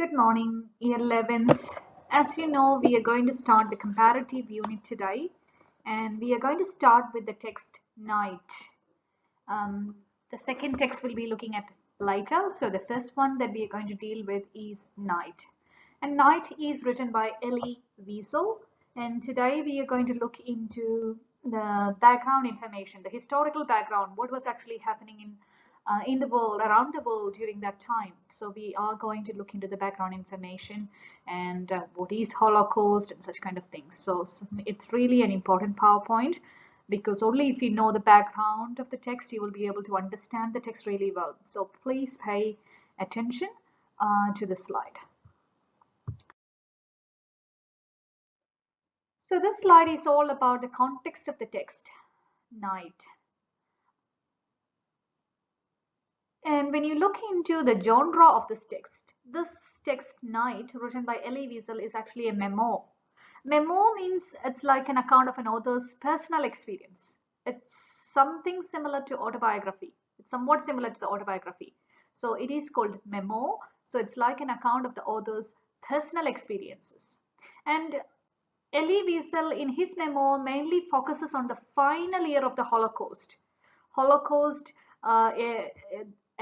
Good morning, year 11s. As you know, we are going to start the comparative unit today, and we are going to start with the text night. The second text we'll be looking at later. So the first one that we are going to deal with is night. And night is written by Elie Wiesel. And today we are going to look into the background information, the historical background, what was actually happening in the world, around the world during that time. So we are going to look into the background information and what is Holocaust and such kind of things. So it's really an important PowerPoint because only if you know the background of the text, you will be able to understand the text really well. So please pay attention to the slide. So this slide is all about the context of the text, night. And when you look into the genre of this text night written by Elie Wiesel is actually a memoir. Memoir means it's like an account of an author's personal experience. It's something similar to autobiography. It's somewhat similar to the autobiography. So it is called memoir. So it's like an account of the author's personal experiences. And Elie Wiesel in his memoir mainly focuses on the final year of the Holocaust. Holocaust,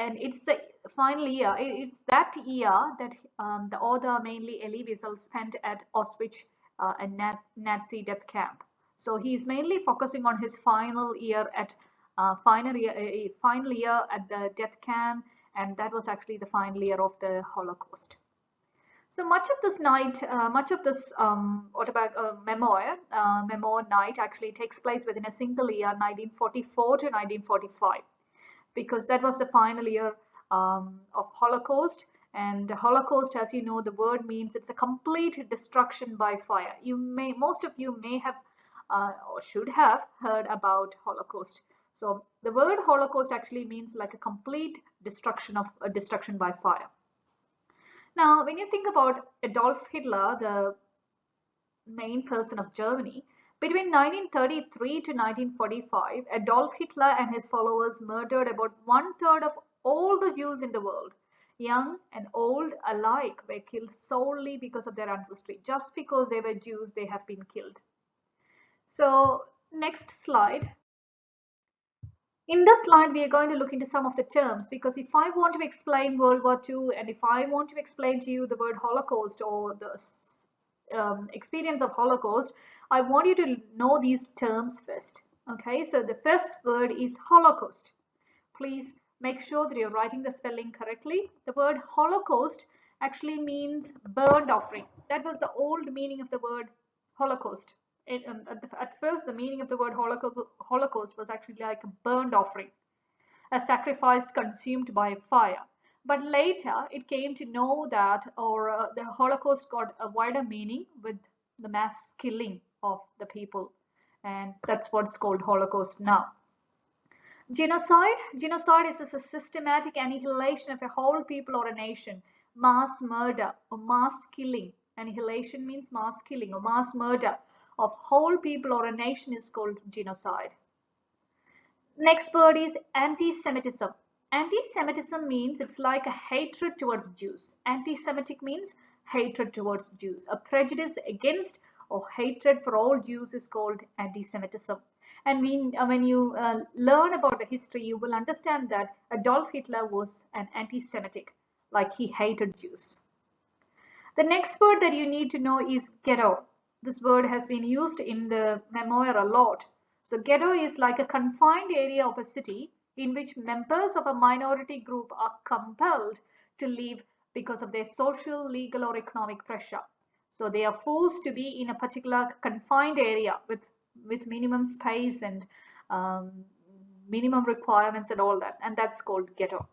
and it's the final year. It's that year that the author, mainly Elie Wiesel, spent at Auschwitz, a Nazi death camp. So he's mainly focusing on his final year at final year at the death camp, and that was actually the final year of the Holocaust. So much of this night, much of this memoir night actually takes place within a single year, 1944 to 1945, because that was the final year of Holocaust. And the Holocaust, as you know, the word means it's a complete destruction by fire. Most of you may have or should have heard about Holocaust. So the word Holocaust actually means like a complete destruction by fire. Now, when you think about Adolf Hitler, the main person of Germany, between 1933 to 1945, Adolf Hitler and his followers murdered about 1/3 of all the Jews in the world. Young and old alike were killed solely because of their ancestry. Just because they were Jews, they have been killed. So, next slide. In this slide, we are going to look into some of the terms, because if I want to explain World War II and if I want to explain to you the word Holocaust or the experience of Holocaust, I want you to know these terms first. Okay, so the first word is Holocaust. Please make sure that you're writing the spelling correctly. The word Holocaust actually means burnt offering. That was the old meaning of the word Holocaust. At first, the meaning of the word Holocaust was actually like a burnt offering, a sacrifice consumed by fire. But later, it came to know that, the Holocaust got a wider meaning with the mass killing of the people, and that's what's called Holocaust now. Genocide. Genocide is a systematic annihilation of a whole people or a nation. Mass murder or mass killing. Annihilation means mass killing or mass murder of whole people or a nation is called genocide. Next word is anti-Semitism. Anti-Semitism means it's like a hatred towards Jews. Anti-Semitic means hatred towards Jews. A prejudice against or hatred for all Jews is called anti-Semitism. And when you learn about the history, you will understand that Adolf Hitler was an anti-Semitic, like he hated Jews. The next word that you need to know is ghetto. This word has been used in the memoir a lot. So ghetto is like a confined area of a city in which members of a minority group are compelled to live because of their social, legal, or economic pressure. So they are forced to be in a particular confined area with minimum space and minimum requirements and all that, and that's called ghetto.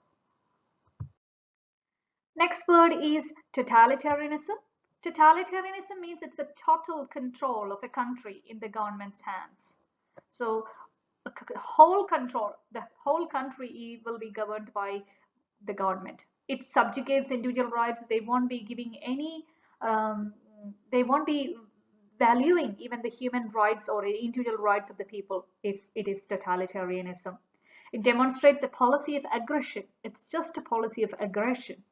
Next word is totalitarianism. Totalitarianism means it's a total control of a country in the government's hands. So the whole country will be governed by the government. It subjugates individual rights. They won't be giving any, they won't be valuing even the human rights or individual rights of the people if it is totalitarianism. It demonstrates a policy of aggression. It's just a policy of aggression.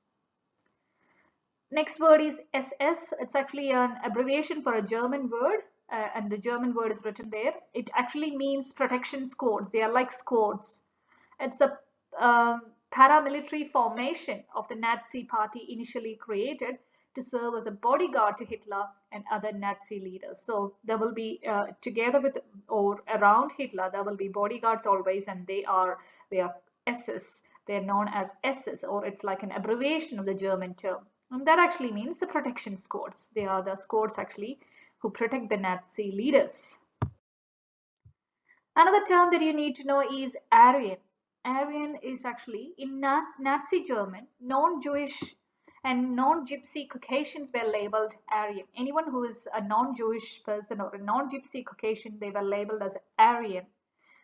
Next word is SS. It's actually an abbreviation for a German word, and the German word is written there. It actually means protection squads. They are like squads. It's a paramilitary formation of the Nazi party initially created to serve as a bodyguard to Hitler and other Nazi leaders. So there will be together with or around Hitler, there will be bodyguards always, and they are SS. They're known as SS, or it's like an abbreviation of the German term. And that actually means the protection squads. They are the squads actually who protect the Nazi leaders. Another term that you need to know is Aryan. Aryan is actually in Nazi German, non-Jewish and non-Gypsy Caucasians were labeled Aryan. Anyone who is a non-Jewish person or a non-Gypsy Caucasian, they were labeled as Aryan.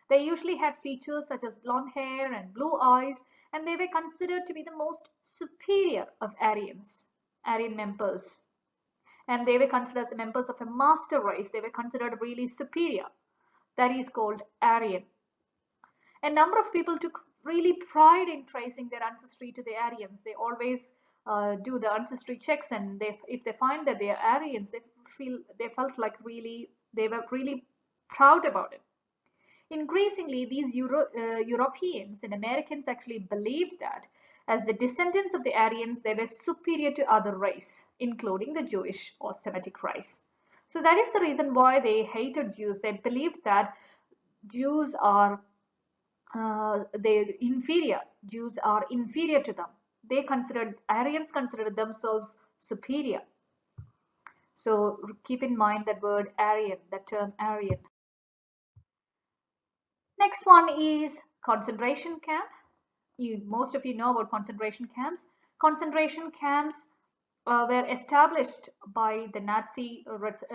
They usually had features such as blonde hair and blue eyes, and they were considered to be the most superior of Aryans, Aryan members. And they were considered as members of a master race. They were considered really superior. That is called Aryan. A number of people took really pride in tracing their ancestry to the Aryans. They always do the ancestry checks, and if they find that they are Aryans, they felt like they were really proud about it. Increasingly, these Europeans and Americans actually believed that as the descendants of the Aryans, they were superior to other race, including the Jewish or Semitic race. So that is the reason why they hated Jews. They believed that Jews are they inferior. Jews are inferior to them. Aryans considered themselves superior. So keep in mind that word Aryan, that term Aryan. Next one is concentration camp. Most of you know about concentration camps. Concentration camps were established by the Nazi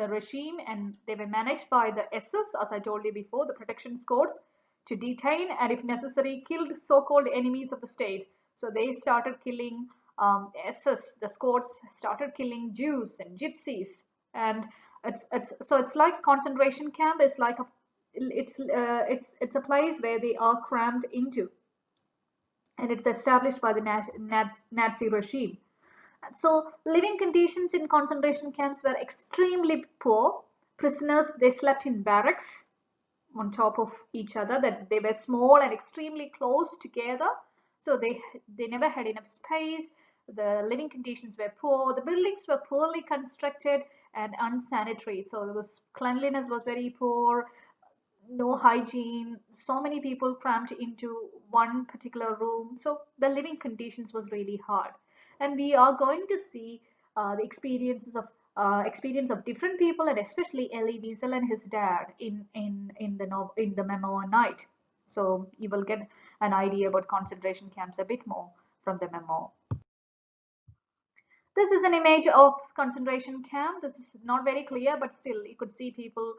regime, and they were managed by the SS, as I told you before, the protection squads, to detain and, if necessary, kill the so-called enemies of the state. So they started killing SS. The squads started killing Jews and Gypsies, and it's like concentration camp is like it's a place where they are crammed into, and it's established by the Nazi regime. So living conditions in concentration camps were extremely poor. Prisoners, they slept in barracks on top of each other, that they were small and extremely close together. So they never had enough space. The living conditions were poor. The buildings were poorly constructed and unsanitary. So cleanliness was very poor, no hygiene, so many people crammed into one particular room. So the living conditions was really hard. And we are going to see the experience of different people, and especially Elie Wiesel and his dad in the memoir Night. So you will get an idea about concentration camps a bit more from the memoir. This is an image of concentration camp. This is not very clear, but still you could see people.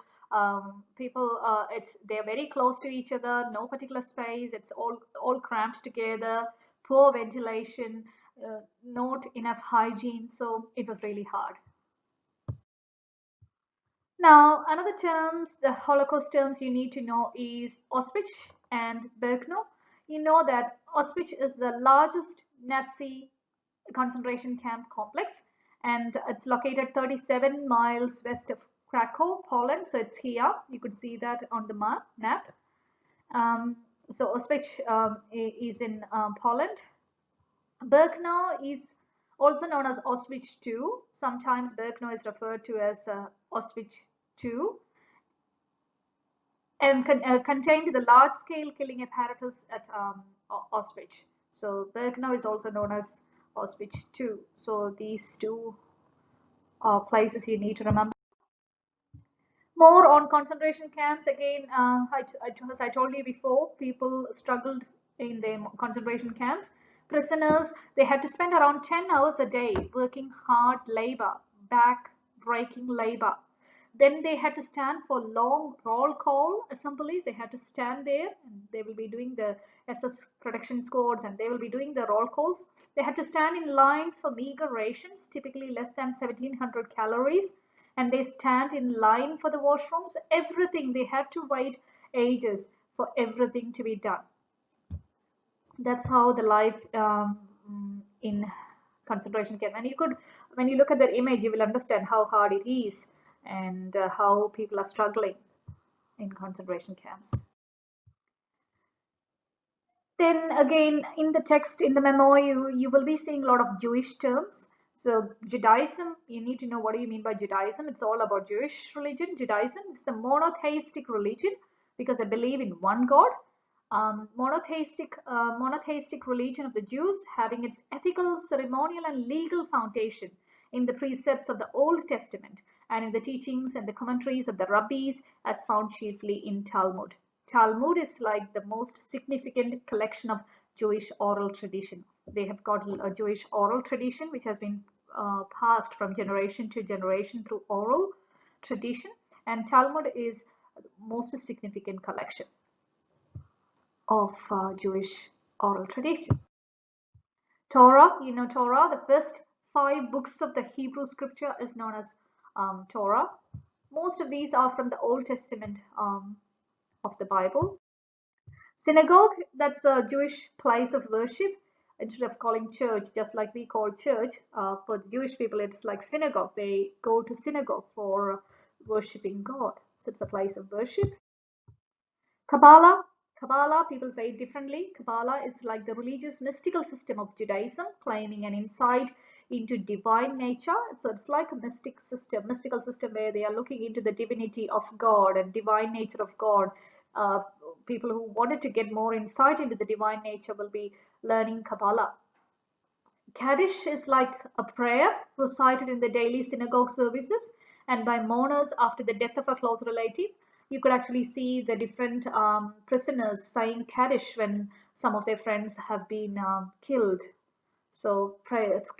They're very close to each other. No particular space. It's all cramped together. Poor ventilation. Not enough hygiene. So it was really hard. Now, another terms, the Holocaust terms you need to know is Auschwitz and Birkenau. You know that Auschwitz is the largest Nazi concentration camp complex, and it's located 37 miles west of Krakow, Poland. So it's here. You could see that on the map. So Auschwitz is in Poland. Birkenau is also known as Auschwitz II. Sometimes Birkenau is referred to as Auschwitz II, and contained the large-scale killing apparatus at Auschwitz. So Birkenau is also known as Auschwitz II. So these two are places you need to remember. More on concentration camps. Again, as I told you before, people struggled in the concentration camps. Prisoners, they had to spend around 10 hours a day working hard labor, back-breaking labor. Then they had to stand for long roll call assemblies. They had to stand there, and they will be doing the SS protection squads, and they will be doing the roll calls. They had to stand in lines for meager rations, typically less than 1700 calories, and they stand in line for the washrooms. Everything, they had to wait ages for everything to be done. That's how the life in concentration camp. And when you look at the image, you will understand how hard it is and how people are struggling in concentration camps. Then again, in the text, in the memo, you will be seeing a lot of Jewish terms. So Judaism, you need to know what do you mean by Judaism. It's all about Jewish religion. Judaism is the monotheistic religion because they believe in one God. Monotheistic religion of the Jews, having its ethical, ceremonial, and legal foundation in the precepts of the Old Testament and in the teachings and the commentaries of the rabbis, as found chiefly in Talmud. Talmud is like the most significant collection of Jewish oral tradition. They have got a Jewish oral tradition which has been passed from generation to generation through oral tradition, and Talmud is the most significant collection of Jewish oral tradition. Torah, you know Torah, the first 5 books of the Hebrew scripture is known as Torah. Most of these are from the Old Testament of the Bible. Synagogue, that's a Jewish place of worship. Instead of calling church, just like we call church, for the Jewish people, it's like synagogue. They go to synagogue for worshiping God. So it's a place of worship. Kabbalah, people say it differently. Kabbalah is like the religious mystical system of Judaism, claiming an insight into divine nature. So it's like a mystical system where they are looking into the divinity of God and divine nature of God. People who wanted to get more insight into the divine nature will be learning Kabbalah. Kaddish is like a prayer recited in the daily synagogue services and by mourners after the death of a close relative. You could actually see the different prisoners saying Kaddish when some of their friends have been killed. So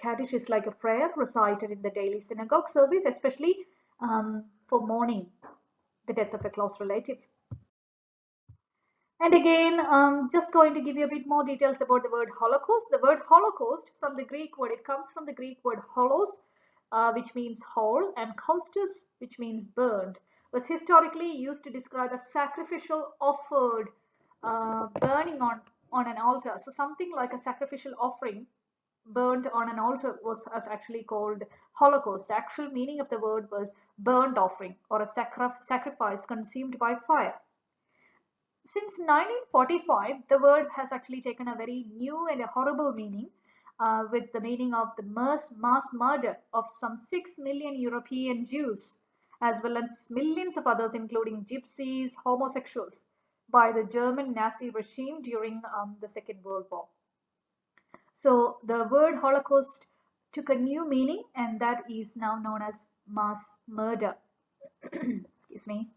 Kaddish is like a prayer recited in the daily synagogue service, especially for mourning the death of a close relative. And again, just going to give you a bit more details about the word Holocaust. The word Holocaust, from the Greek word, it comes from the Greek word holos, which means whole, and kaustos, which means burned, was historically used to describe a sacrificial offered burning on an altar. So something like a sacrificial offering burnt on an altar was actually called Holocaust. The actual meaning of the word was burnt offering or a sacrifice consumed by fire. Since 1945, the word has actually taken a very new and a horrible meaning, with the meaning of the mass murder of some 6 million European Jews, as well as millions of others, including gypsies, homosexuals, by the German Nazi regime during the Second World War. So the word Holocaust took a new meaning, and that is now known as mass murder. Excuse me.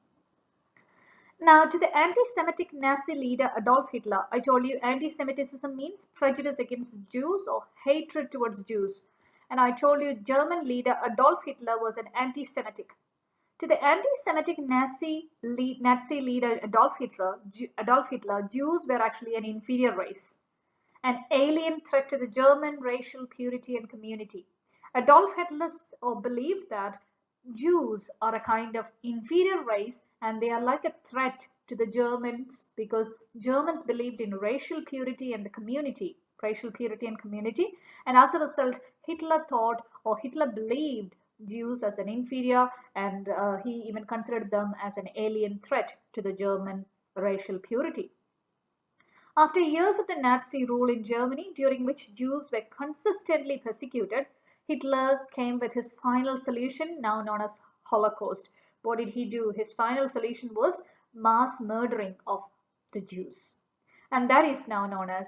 Now, to the anti-Semitic Nazi leader Adolf Hitler, I told you anti-Semitism means prejudice against Jews or hatred towards Jews. And I told you German leader Adolf Hitler was an anti-Semitic. To the anti-Semitic Nazi leader Adolf Hitler, Jews were actually an inferior race, an alien threat to the German racial purity and community. Adolf Hitler believed that Jews are a kind of inferior race and they are like a threat to the Germans because Germans believed in racial purity and racial purity and community. And as a result, Hitler believed Jews as an inferior, and he even considered them as an alien threat to the German racial purity. After years of the Nazi rule in Germany, during which Jews were consistently persecuted, Hitler came with his final solution, now known as Holocaust. What did he do? His final solution was mass murdering of the Jews. And that is now known as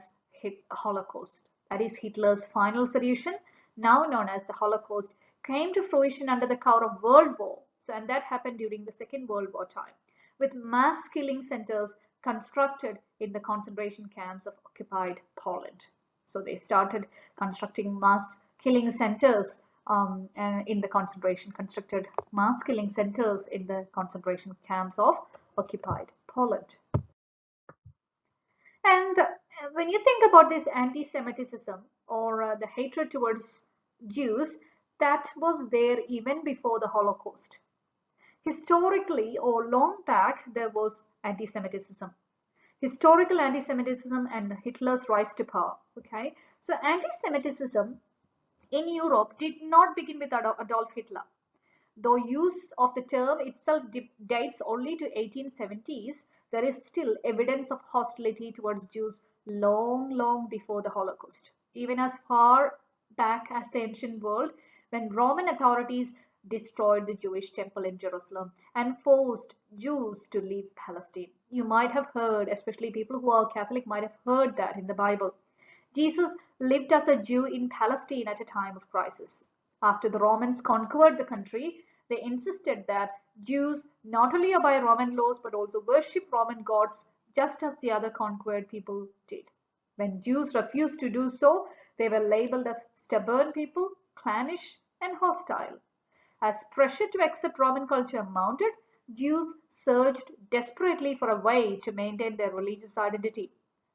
Holocaust. That is Hitler's final solution, now known as the Holocaust, came to fruition under the cover of World War. So, and that happened during the Second World War time, with mass killing centers constructed in the concentration camps of occupied Poland. So they started constructing mass killing centers constructed mass killing centers in the concentration camps of occupied Poland. And when you think about this anti-Semitism or the hatred towards Jews, that was there even before the Holocaust. Historically or long back, there was anti-Semitism. Historical anti-Semitism and Hitler's rise to power. Okay, so anti-Semitism in Europe did not begin with Adolf Hitler. Though use of the term itself dates only to 1870s, there is still evidence of hostility towards Jews long before the Holocaust, even as far back as the ancient world, when Roman authorities destroyed the Jewish temple in Jerusalem and forced Jews to leave Palestine. You might have heard, especially people who are Catholic might have heard that in the Bible. Jesus lived as a Jew in Palestine at a time of crisis. After the Romans conquered the country, they insisted that Jews not only obey Roman laws but also worship Roman gods just as the other conquered people did. When Jews refused to do so, they were labeled as stubborn people, clannish, and hostile. As pressure to accept Roman culture mounted, Jews searched desperately for a way to maintain their religious identity.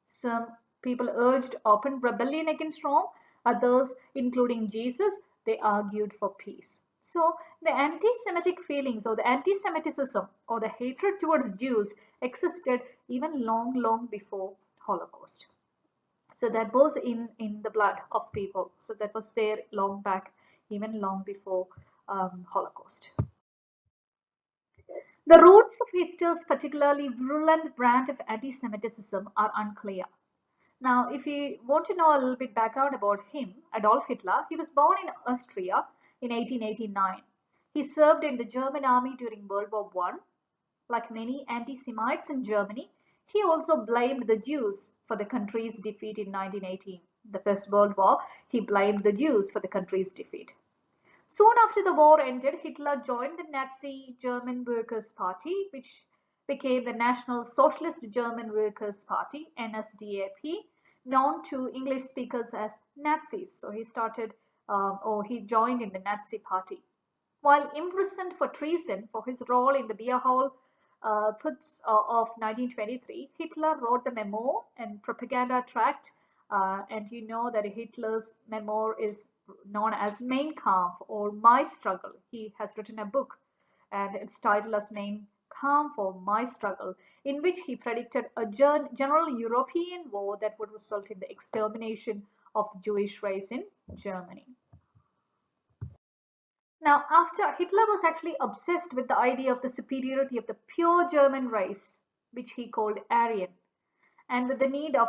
Some people urged open rebellion against Rome, others, including Jesus, they argued for peace. So the anti-Semitic feelings or the anti-Semitism or the hatred towards Jews existed even long before Holocaust. So that was in the blood of people. So that was there long back, even long before Holocaust. The roots of Hitler's particularly virulent brand of anti-Semitism are unclear. Now, if you want to know a little bit background about him, Adolf Hitler, he was born in Austria in 1889. He served in the German army during World War I. Like many anti-Semites in Germany, he also blamed the Jews for the country's defeat in 1918. The First World War, he blamed the Jews for the country's defeat. Soon after the war ended, Hitler joined the Nazi German Workers' Party, which became the National Socialist German Workers' Party, NSDAP, known to English speakers as Nazis. So he joined in the Nazi Party. While imprisoned for treason for his role in the beer hall puts of 1923, Hitler wrote the memo and propaganda tract, and you know that Hitler's memo is known as Mein Kampf or My Struggle. He has written a book and it's titled as Mein Kampf or My Struggle, in which he predicted a general European war that would result in the extermination of the Jewish race in Germany. Now, after Hitler was actually obsessed with the idea of the superiority of the pure German race, which he called Aryan, and with the need of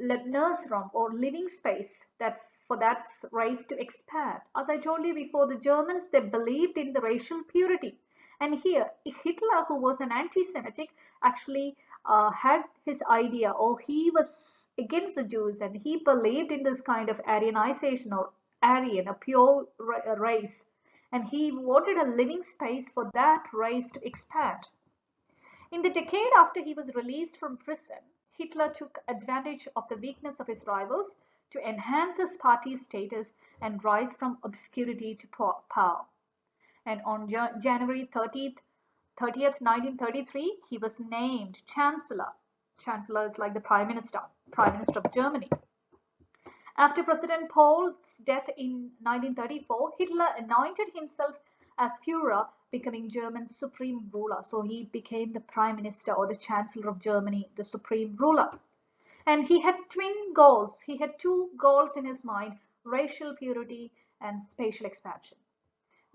Lebensraum or living space that for that race to expand. As I told you before, the Germans, they believed in the racial purity. And here, Hitler, who was an anti-Semitic, actually had his idea, or he was against the Jews, and he believed in this kind of Aryanization or Aryan, a pure race. And he wanted a living space for that race to expand. In the decade after he was released from prison, Hitler took advantage of the weakness of his rivals to enhance his party's status and rise from obscurity to power. And on January 30th, 1933, he was named Chancellor. Chancellor is like the Prime Minister of Germany. After President Paul's death in 1934, Hitler anointed himself as Führer, becoming Germany's supreme ruler. So he became the Prime Minister or the Chancellor of Germany, the supreme ruler. And he had twin goals. He had two goals in his mind: racial purity and spatial expansion.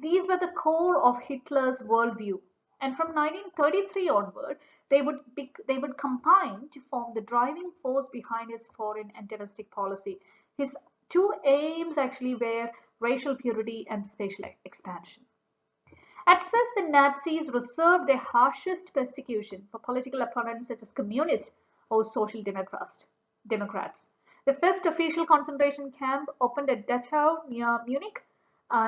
These were the core of Hitler's worldview. And from 1933 onward, they would combine to form the driving force behind his foreign and domestic policy. His two aims actually were racial purity and spatial expansion. At first, the Nazis reserved their harshest persecution for political opponents such as communists or social democrats. The first official concentration camp opened at Dachau near Munich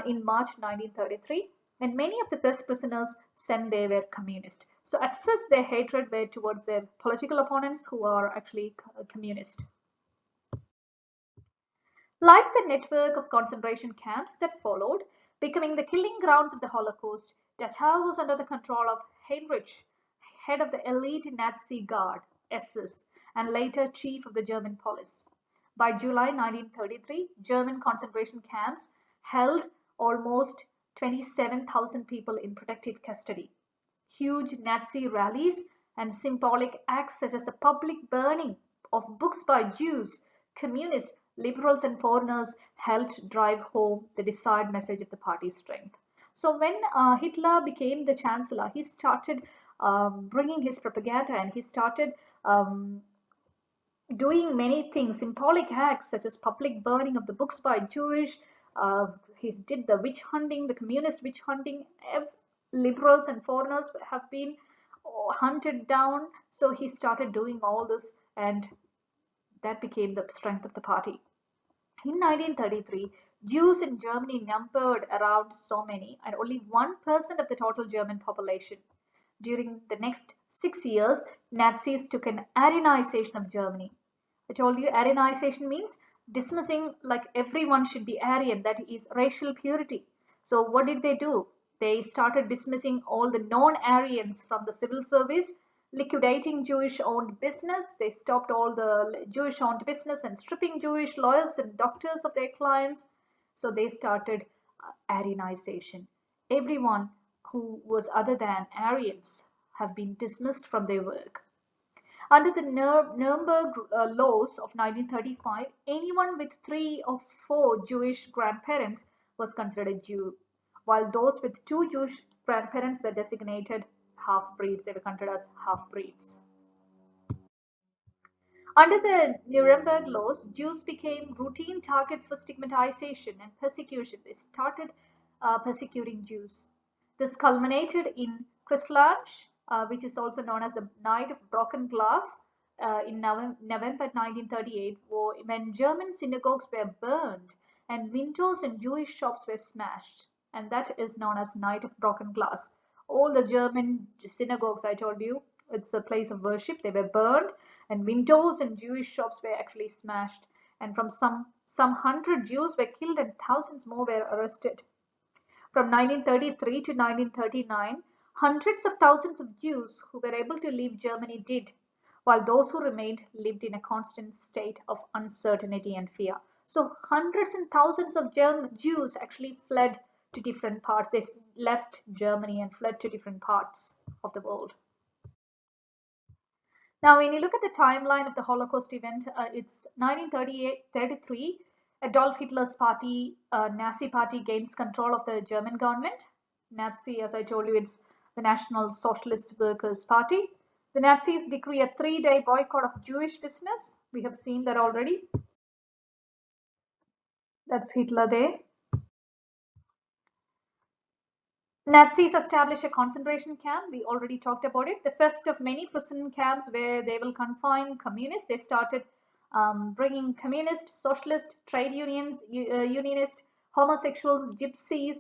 in March 1933, and many of the first prisoners sent there were communist. So at first, their hatred were towards their political opponents who are actually communist. Like the network of concentration camps that followed, becoming the killing grounds of the Holocaust, Dachau was under the control of Heinrich, head of the elite Nazi Guard, SS, and later chief of the German police. By July 1933, German concentration camps held almost 27,000 people in protective custody. Huge Nazi rallies and symbolic acts such as the public burning of books by Jews, communists, Liberals and foreigners helped drive home the desired message of the party's strength. So when Hitler became the chancellor, he started bringing his propaganda, and he started um, doing many things, symbolic acts such as public burning of the books by Jewish. Uh, he did the witch hunting, the communist witch hunting. Liberals and foreigners have been hunted down. So he started doing all this, and that became the strength of the party. In 1933, Jews in Germany numbered around so many, and only 1% of the total German population. During the next 6 years, Nazis took an Aryanization of Germany. I told you Aryanization means dismissing like everyone should be Aryan, that is racial purity. So what did they do? They started dismissing all the non-Aryans from the civil service, liquidating Jewish-owned business. They stopped all the Jewish-owned business and stripping Jewish lawyers and doctors of their clients. So they started Aryanization. Everyone who was other than Aryans have been dismissed from their work. Under the Nuremberg laws of 1935, anyone with 3 or 4 Jewish grandparents was considered a Jew, while those with 2 Jewish grandparents were designated half-breeds. They were considered as half-breeds. Under the Nuremberg laws, Jews became routine targets for stigmatization and persecution. They started persecuting Jews. This culminated in Kristallnacht, which is also known as the Night of Broken Glass, in November 1938, when German synagogues were burned and windows in Jewish shops were smashed. And that is known as Night of Broken Glass. All the German synagogues, I told you, it's a place of worship, they were burned, and windows in Jewish shops were actually smashed. And from some 100 Jews were killed and thousands more were arrested. From 1933 to 1939, hundreds of thousands of Jews who were able to leave Germany did, while those who remained lived in a constant state of uncertainty and fear. So hundreds and thousands of Jews actually fled to different parts. They left Germany and fled to different parts of the world. Now, when you look at the timeline of the Holocaust event, it's 1933. Adolf Hitler's party, Nazi party, gains control of the German government. Nazi, as I told you, it's the National Socialist Workers' Party. The Nazis decree a 3-day boycott of Jewish business. We have seen that already. That's Hitler there. Nazis establish a concentration camp. We already talked about it. The first of many prison camps where they will confine communists. They started bringing communist, socialist, trade unions, unionist, homosexuals, gypsies,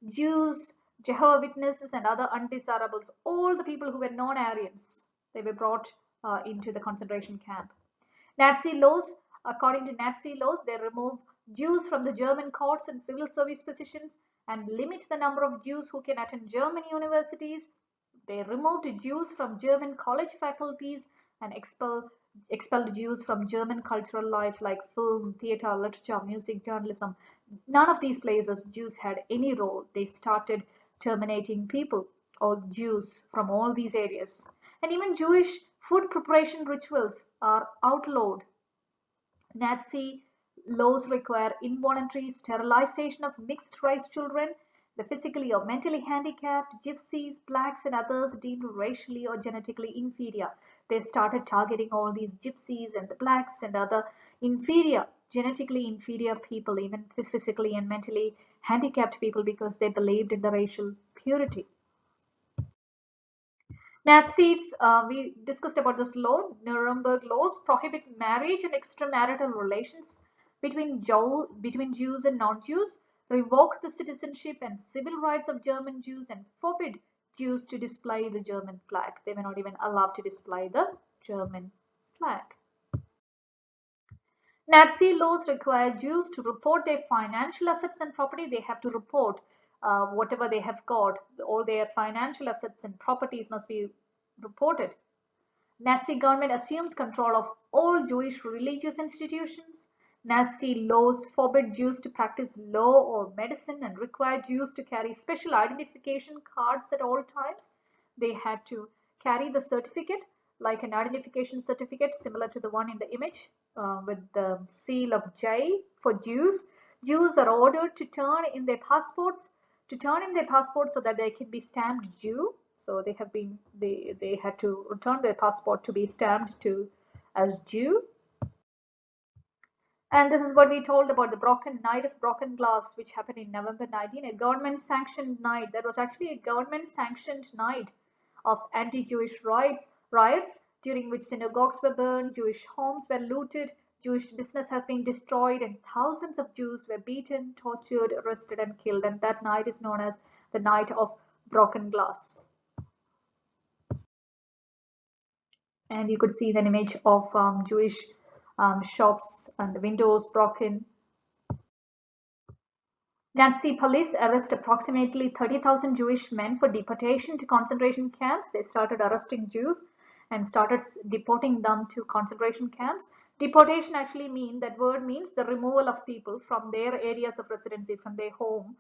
Jews, Jehovah's Witnesses, and other undesirables. All the people who were non-Aryans, they were brought into the concentration camp. Nazi laws, according to Nazi laws, they remove Jews from the German courts and civil service positions and limit the number of Jews who can attend German universities. They removed Jews from German college faculties and expelled Jews from German cultural life like film, theater, literature, music, journalism. None of these places Jews had any role. They started terminating people or Jews from all these areas. And even Jewish food preparation rituals are outlawed. Nazi laws require involuntary sterilization of mixed race children, the physically or mentally handicapped, gypsies, blacks, and others deemed racially or genetically inferior. They started targeting all these gypsies and the blacks and other inferior, genetically inferior people, even physically and mentally handicapped people, because they believed in the racial purity. Nazis, we discussed about this law. Nuremberg laws prohibit marriage and extramarital relations between Jews and non-Jews, revoke the citizenship and civil rights of German Jews, and forbid Jews to display the German flag. They were not even allowed to display the German flag. Nazi laws require Jews to report their financial assets and property. They have to report whatever they have got. All their financial assets and properties must be reported. Nazi government assumes control of all Jewish religious institutions. Nazi laws forbid Jews to practice law or medicine and required Jews to carry special identification cards at all times. They had to carry the certificate like an identification certificate similar to the one in the image with the seal of J for Jews. Jews are ordered to turn in their passports so that they can be stamped Jew. So they had to return their passport to be stamped to as Jew. And this is what we told about the broken night of broken glass, which happened in November 19, a government sanctioned night. That was actually a government sanctioned night of anti-Jewish riots during which synagogues were burned, Jewish homes were looted, Jewish business has been destroyed, and thousands of Jews were beaten, tortured, arrested, and killed. And that night is known as the night of broken glass. And you could see an image of Jewish shops and the windows broken. Nazi police arrest approximately 30,000 Jewish men for deportation to concentration camps. They started arresting Jews and started deporting them to concentration camps. Deportation actually that word means the removal of people from their areas of residency, from their home,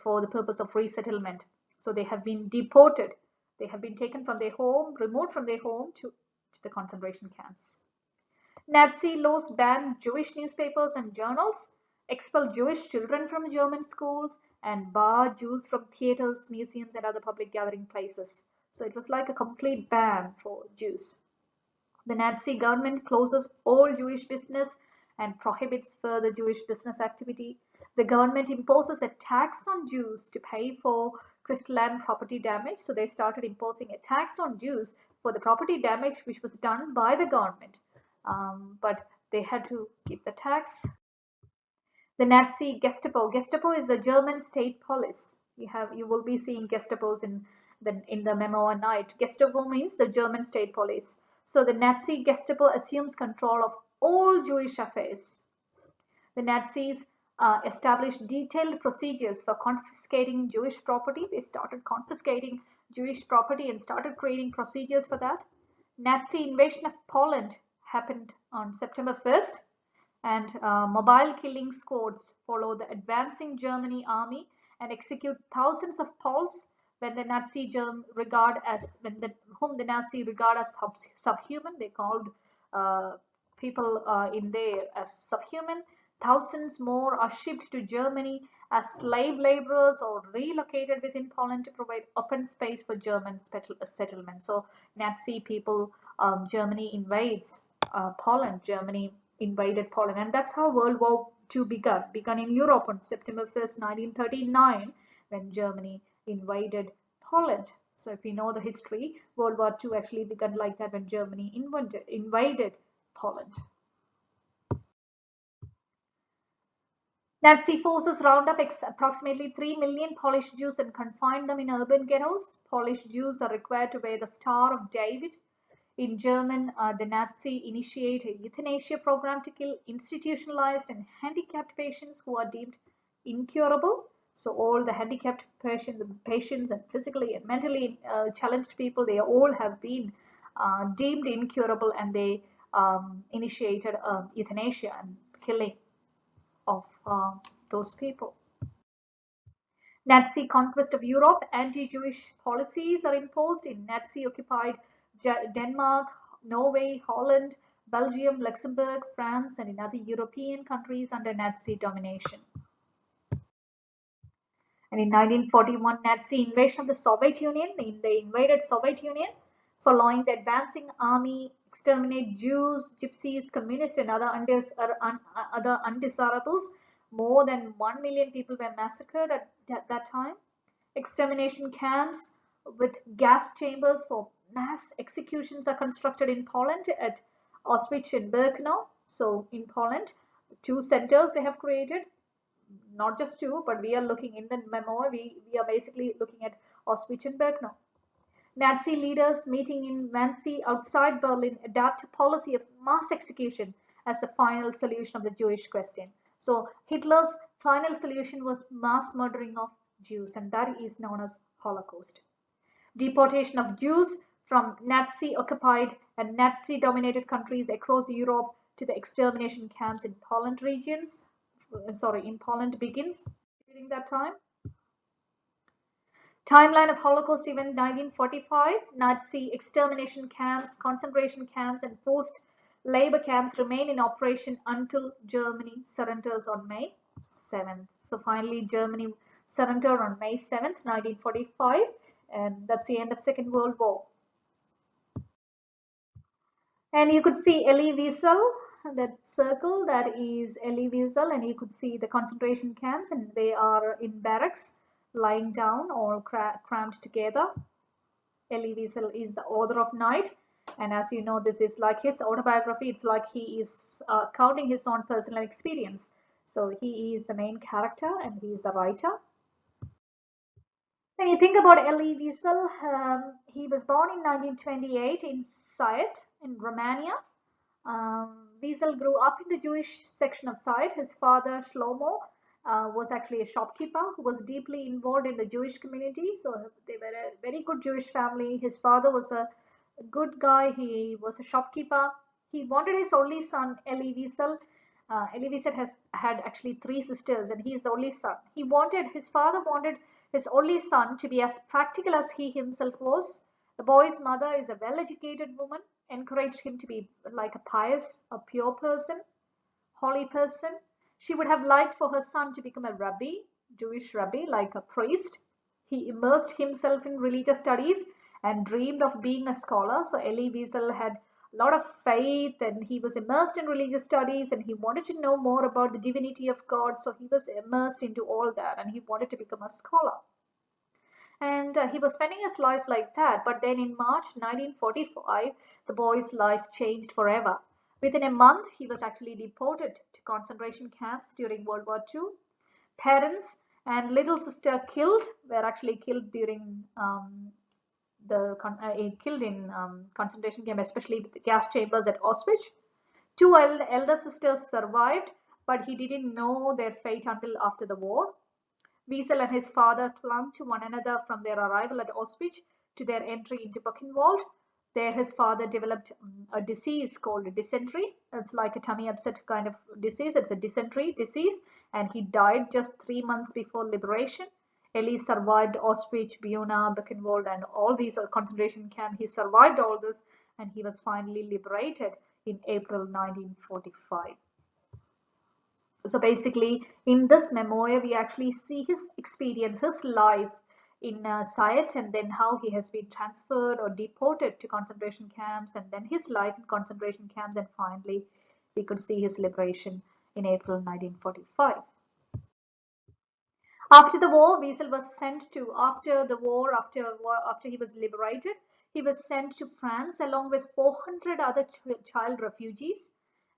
for the purpose of resettlement. So they have been deported. They have been taken from their home, removed from their home to the concentration camps. Nazi laws banned Jewish newspapers and journals, expelled Jewish children from German schools, and barred Jews from theaters, museums, and other public gathering places. So it was like a complete ban for Jews. The Nazi government closes all Jewish business and prohibits further Jewish business activity. The government imposes a tax on Jews to pay for crystalline property damage. So they started imposing a tax on Jews for the property damage which was done by the government. But they had to keep the tax. The Nazi Gestapo. Gestapo is the German state police. You will be seeing Gestapos in the memo at night. Gestapo means the German state police. So the Nazi Gestapo assumes control of all Jewish affairs. The Nazis established detailed procedures for confiscating Jewish property. They started confiscating Jewish property and started creating procedures for that. Nazi invasion of Poland happened on September 1st, and mobile killing squads follow the advancing German army and execute thousands of Poles when the Nazi whom the Nazi regard as subhuman. They called people in there as subhuman. Thousands more are shipped to Germany as slave laborers or relocated within Poland to provide open space for German settlement. So Nazi people, Germany invades Poland. Germany invaded Poland, and that's how World War II began in Europe on September 1st, 1939, when Germany invaded Poland. So if we know the history, World War II actually began like that when Germany invaded Poland. Nazi forces round up approximately 3 million Polish Jews and confine them in urban ghettos. Polish Jews are required to wear the Star of David. In German, the Nazi initiate a euthanasia program to kill institutionalized and handicapped patients who are deemed incurable. So all the handicapped patients and physically and mentally challenged people, they all have been deemed incurable, and they initiated euthanasia and killing of those people. Nazi conquest of Europe. Anti-Jewish policies are imposed in Nazi-occupied Denmark, Norway, Holland, Belgium, Luxembourg, France, and in other European countries under Nazi domination. And in 1941, Nazi invasion of the Soviet Union. They invaded Soviet Union, following the advancing army exterminate Jews, Gypsies, communists, and other undesirables. More than 1 million people were massacred at that time. Extermination camps with gas chambers for mass executions are constructed in Poland at Auschwitz and Birkenau. So in Poland, 2 centers they have created. Not just 2, but we are looking in the memo, we are basically looking at Auschwitz and Birkenau. Nazi leaders meeting in Wannsee outside Berlin adopt a policy of mass execution as the final solution of the Jewish question. So Hitler's final solution was mass murdering of Jews, and that is known as Holocaust. Deportation of Jews from Nazi-occupied and Nazi-dominated countries across Europe to the extermination camps in Poland begins during that time. Timeline of Holocaust event 1945, Nazi extermination camps, concentration camps, and forced labor camps remain in operation until Germany surrenders on May 7th. So finally, Germany surrendered on May 7th, 1945, and that's the end of Second World War. And you could see Elie Wiesel, that circle, that is Elie Wiesel, and you could see the concentration camps, and they are in barracks, lying down, all crammed together. Elie Wiesel is the author of Night, and as you know, this is like his autobiography. It's like he is counting his own personal experience. So he is the main character, and he is the writer. When you think about Elie Wiesel, he was born in 1928 in Siet in Romania. Wiesel grew up in the Jewish section of Siet. His father, Shlomo, was actually a shopkeeper who was deeply involved in the Jewish community. So they were a very good Jewish family. His father was a good guy. He was a shopkeeper. He wanted his only son, Elie Wiesel. Elie Wiesel has had actually three sisters, and he is the only son. His father wanted his only son to be as practical as he himself was. The boy's mother is a well-educated woman, encouraged him to be like a pious, a pure person, holy person. She would have liked for her son to become a rabbi, Jewish rabbi, like a priest. He immersed himself in religious studies and dreamed of being a scholar. So Elie Wiesel had a lot of faith, and he was immersed in religious studies, and he wanted to know more about the divinity of God. So he was immersed into all that, and he wanted to become a scholar. And he was spending his life like that. But then in March 1945, the boy's life changed forever. Within a month, he was actually deported to concentration camps during World War II. Parents and little sister were actually killed during killed in concentration camp, especially the gas chambers at Auschwitz. Two elder sisters survived, but he didn't know their fate until after the war. Wiesel and his father clung to one another from their arrival at Auschwitz to their entry into Buchenwald. There, his father developed a disease called dysentery. It's like a tummy upset kind of disease. It's a dysentery disease, and he died just 3 months before liberation. Elie survived Auschwitz, Buna, Buchenwald, and all these concentration camps. He survived all this, and he was finally liberated in April 1945. So basically, in this memoir, we actually see his experience, his life in Siet, and then how he has been transferred or deported to concentration camps, and then his life in concentration camps, and finally, we could see his liberation in April 1945. After the war, Wiesel was sent to, after he was liberated, he was sent to France along with 400 other child refugees.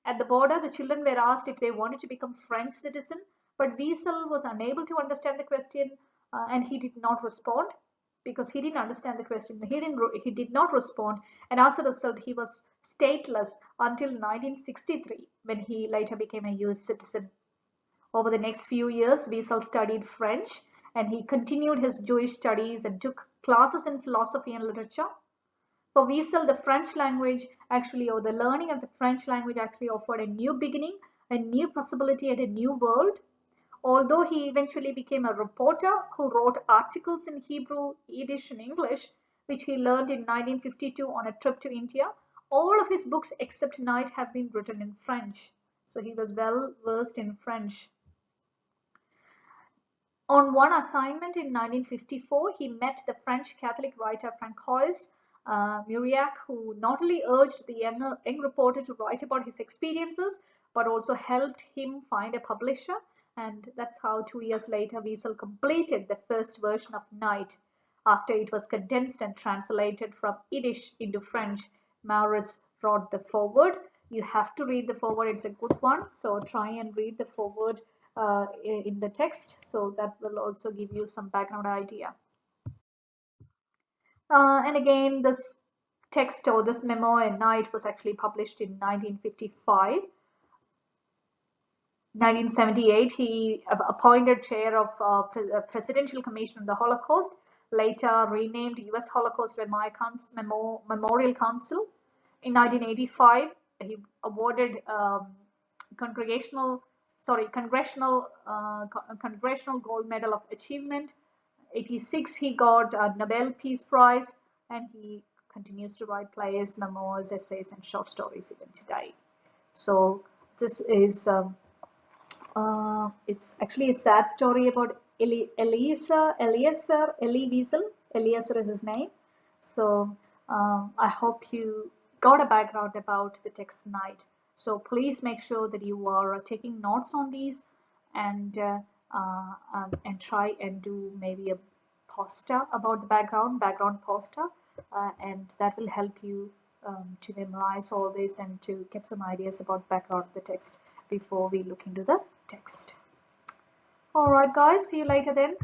At the border, the children were asked if they wanted to become French citizens, but Wiesel was unable to understand the question, and he did not respond because he didn't understand the question. He did not respond, and as a result, he was stateless until 1963 when he later became a US citizen. Over the next few years, Wiesel studied French, and he continued his Jewish studies and took classes in philosophy and literature. For Wiesel, the French language actually, or the learning of the French language actually offered a new beginning, a new possibility, and a new world. Although he eventually became a reporter who wrote articles in Hebrew, Yiddish, and English, which he learned in 1952 on a trip to India, all of his books except Night have been written in French. So he was well versed in French. On one assignment in 1954, he met the French Catholic writer Francois Mauriac, who not only urged the young reporter to write about his experiences, but also helped him find a publisher. And that's how 2 years later, Wiesel completed the first version of Night. After it was condensed and translated from Yiddish into French, Maurits wrote the foreword. You have to read the foreword, it's a good one. So try and read the foreword in the text, so that will also give you some background idea. And again, this text or this memo at Night was actually published in 1955. 1978, he appointed chair of Presidential Commission on the Holocaust, later renamed U.S. Holocaust Memorial Council. In 1985, he awarded Congressional Gold Medal of Achievement 86 he got a Nobel Peace Prize, and he continues to write plays, memoirs, essays, and short stories even today. So this is it's actually a sad story about Elie Wiesel. Eliezer is his name. So I hope you got a background about the text night. So please make sure that you are taking notes on these, and and try and do maybe a poster about the background poster, and that will help you to memorize all this and to get some ideas about background of the text before we look into the text. All right, guys, see you later then.